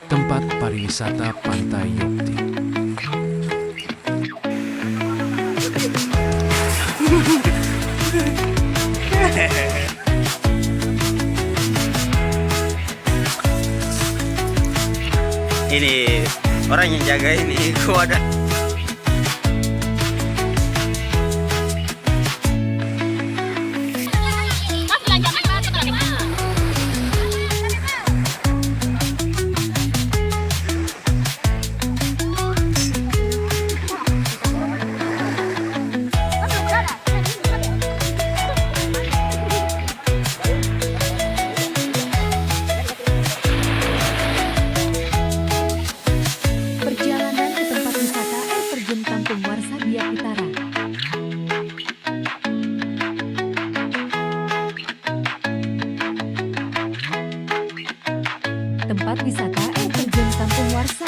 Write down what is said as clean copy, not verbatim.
Tempat pariwisata Pantai Yopdi. Ini orang yang jaga ini gua ada. Perjalanan ke tempat wisata air terjun kampung warsa biak utara. Tempat wisata air terjun kampung warsa.